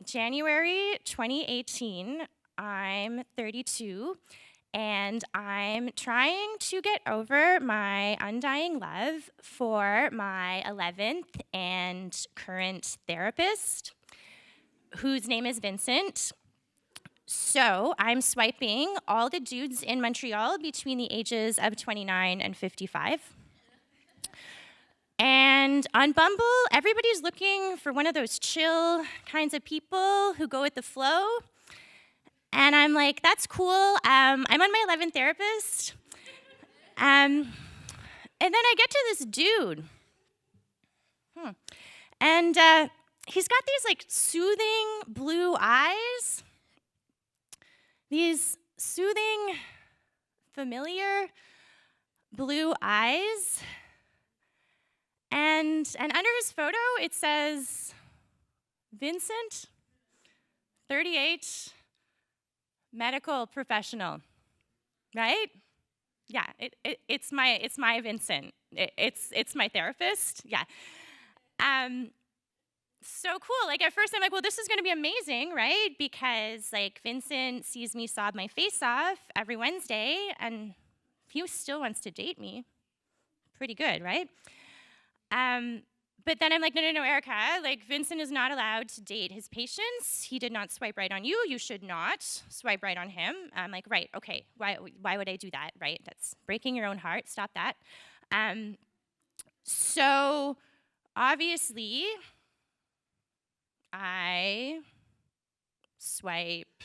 January 2018, I'm 32, and I'm trying to get over my undying love for my 11th and current therapist, whose name is Vincent. So I'm swiping all the dudes in Montreal between the ages of 29 and 55. And on Bumble, everybody's looking for one of those chill kinds of people who go with the flow. And I'm like, that's cool. I'm on my 11th therapist. And then I get to this dude. And he's got these like soothing blue eyes. These soothing, familiar blue eyes. And under his photo, it says, Vincent, 38, medical professional, right? Yeah, it's my Vincent. It's my therapist. Yeah. So cool. Like at first I'm like, well, this is going to be amazing, right? Because like Vincent sees me sob my face off every Wednesday, and he still wants to date me. Pretty good, right? But then I'm like, no, Erica, like Vincent is not allowed to date his patients. He did not swipe right on you. You should not swipe right on him. I'm like, right, okay, why would I do that, right? That's breaking your own heart. Stop that. So obviously, I swipe.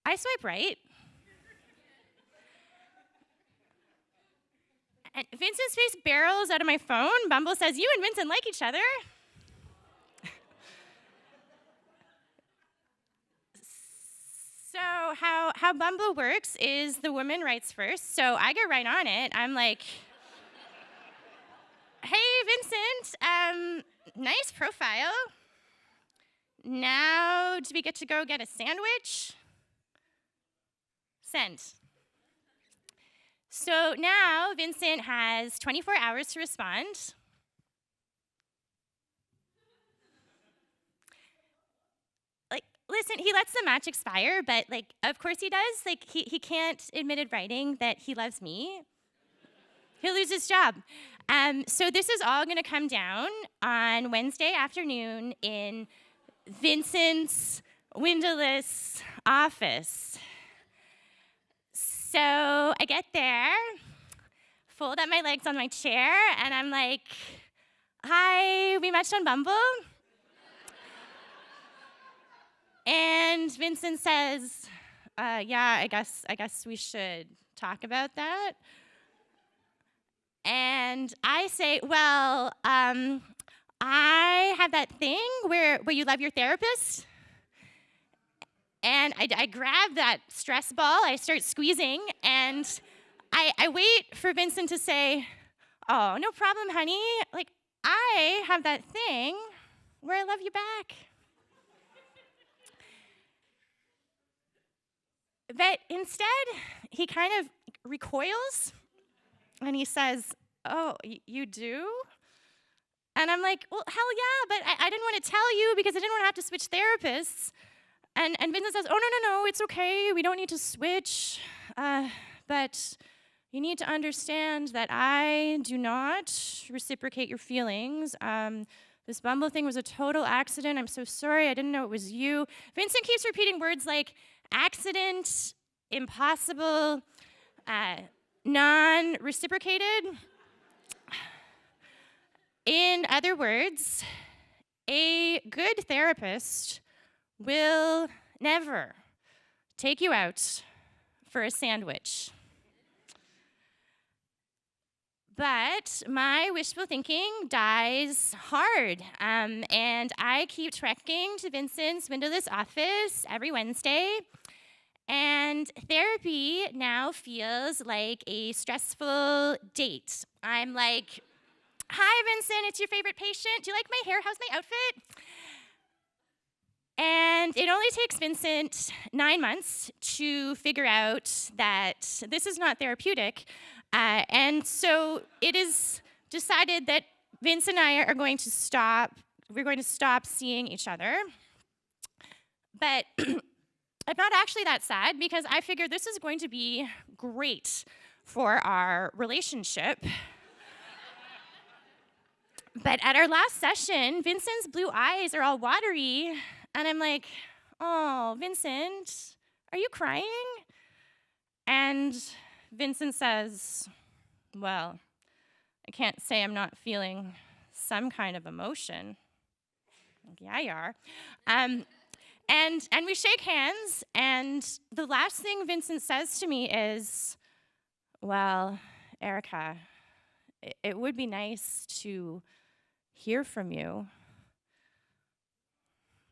I swipe right. And Vincent's face barrels out of my phone. Bumble says, you and Vincent like each other. So how Bumble works is the woman writes first. So I get right on it. I'm like, hey, Vincent, nice profile. Now do we get to go get a sandwich? Send. So now Vincent has 24 hours to respond. Like, listen, he lets the match expire, but like, of course he does. Like, he can't admit in writing that he loves me. He'll lose his job. So this is all gonna come down on Wednesday afternoon in Vincent's windowless office. So I get there, fold up my legs on my chair, and I'm like, hi, we matched on Bumble? And Vincent says, yeah, I guess we should talk about that. And I say, well, I have that thing where you love your therapist. And I grab that stress ball, I start squeezing, and I wait for Vincent to say, oh, no problem, honey. Like, I have that thing where I love you back. But instead, he kind of recoils, and he says, oh, you do? And I'm like, well, hell yeah, but I didn't want to tell you because I didn't want to have to switch therapists. And Vincent says, oh, no, it's okay. We don't need to switch. But you need to understand that I do not reciprocate your feelings. This Bumble thing was a total accident. I'm so sorry. I didn't know it was you. Vincent keeps repeating words like accident, impossible, non-reciprocated. In other words, a good therapist will never take you out for a sandwich. But my wishful thinking dies hard, and I keep trekking to Vincent's windowless office every Wednesday, and therapy now feels like a stressful date. I'm like, hi, Vincent, it's your favorite patient. Do you like my hair? How's my outfit? And it only takes Vincent 9 months to figure out that this is not therapeutic. And so it is decided that Vince and I are going to stop. We're going to stop seeing each other. But I'm not actually that sad because I figured this is going to be great for our relationship. But at our last session, Vincent's blue eyes are all watery, and I'm like, oh, Vincent, are you crying? And Vincent says, well, I can't say I'm not feeling some kind of emotion. Like, yeah, you are. And we shake hands, and the last thing Vincent says to me is, well, Erica, it would be nice to hear from you,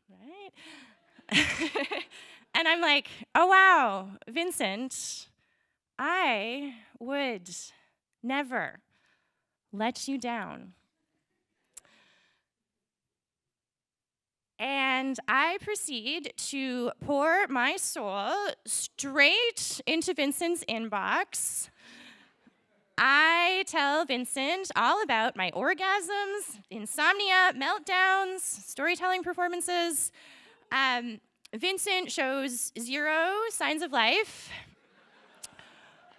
right? And I'm like, oh, wow, Vincent, I would never let you down. And I proceed to pour my soul straight into Vincent's inbox. I tell Vincent all about my orgasms, insomnia, meltdowns, storytelling performances. Vincent shows 0 signs of life.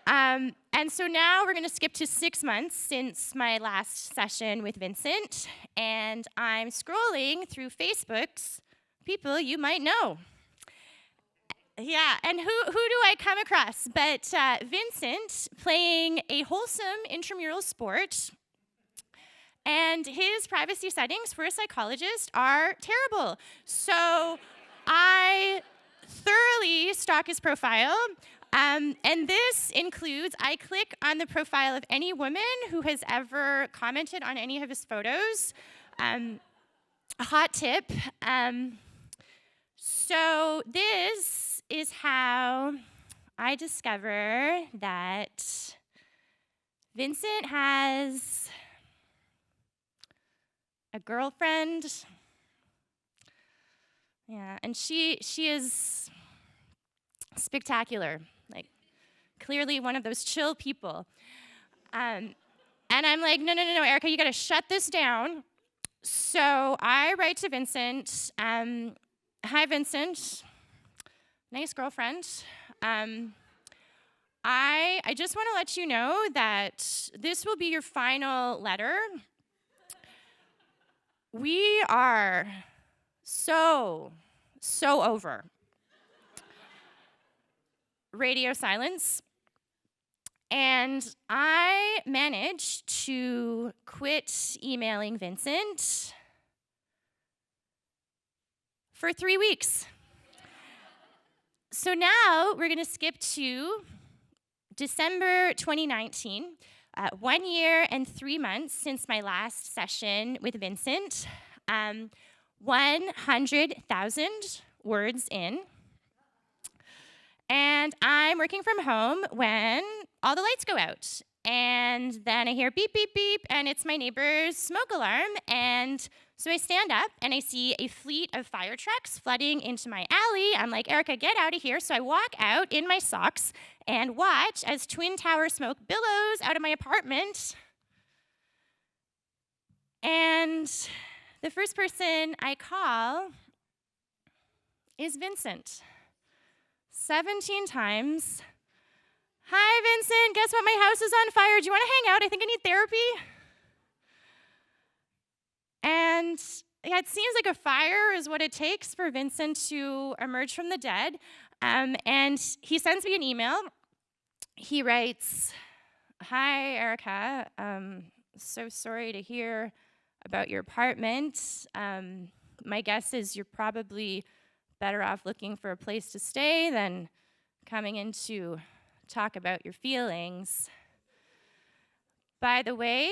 And so now we're going to skip to 6 months since my last session with Vincent, and I'm scrolling through Facebook's people you might know. Yeah, and who do I come across but Vincent playing a wholesome intramural sport, and his privacy settings for a psychologist are terrible. So I thoroughly stalk his profile, and this includes, I click on the profile of any woman who has ever commented on any of his photos. A hot tip. So this is how I discover that Vincent has a girlfriend. Yeah, and she is spectacular, like clearly one of those chill people. And I'm like, no, Erica, you gotta shut this down. So I write to Vincent, hi Vincent, nice girlfriend. I just wanna let you know that this will be your final letter. We are so over. Radio silence. And I managed to quit emailing Vincent for 3 weeks. So now we're going to skip to December 2019, 1 year and 3 months since my last session with Vincent, 100,000 words in. And I'm working from home when all the lights go out. And then I hear beep, beep, beep, and it's my neighbor's smoke alarm. And so I stand up and I see a fleet of fire trucks flooding into my alley. I'm like, Erica, get out of here. So I walk out in my socks and watch as Twin Tower smoke billows out of my apartment. And the first person I call is Vincent. 17 times. Hi, Vincent, guess what? My house is on fire. Do you want to hang out? I think I need therapy. And yeah, it seems like a fire is what it takes for Vincent to emerge from the dead. And he sends me an email. He writes, hi, Erica. So sorry to hear about your apartment. My guess is you're probably better off looking for a place to stay than coming in to talk about your feelings. By the way,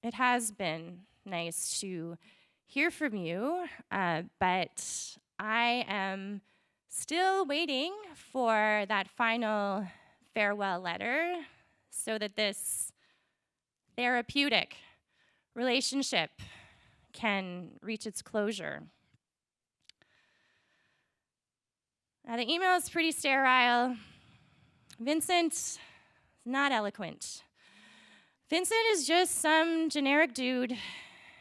it has been nice to hear from you, but I am still waiting for that final farewell letter so that this therapeutic relationship can reach its closure. Now, the email is pretty sterile. Vincent is not eloquent. Vincent is just some generic dude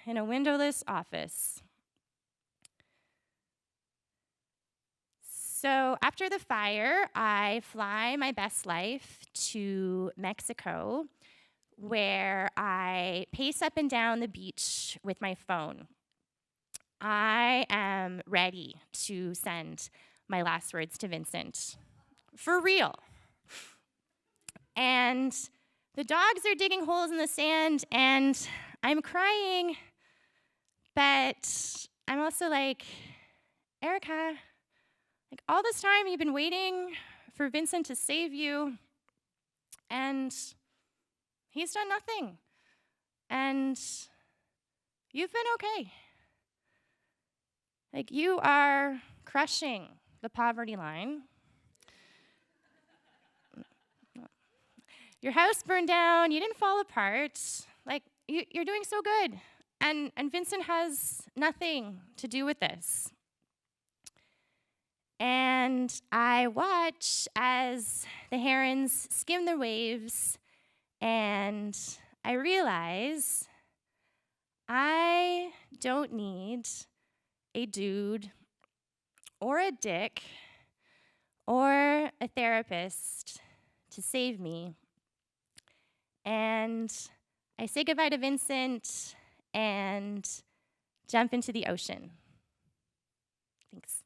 in a windowless office. So after the fire, I fly my best life to Mexico, where I pace up and down the beach with my phone. I am ready to send my last words to Vincent. For real. And the dogs are digging holes in the sand, and I'm crying, but I'm also like, Erica, like all this time you've been waiting for Vincent to save you, and he's done nothing. And you've been okay. Like, you are crushing the poverty line. Your house burned down, you didn't fall apart. Like, you're doing so good. And Vincent has nothing to do with this. And I watch as the herons skim the waves, and I realize I don't need a dude or a dick or a therapist to save me. And I say goodbye to Vincent and jump into the ocean. Thanks.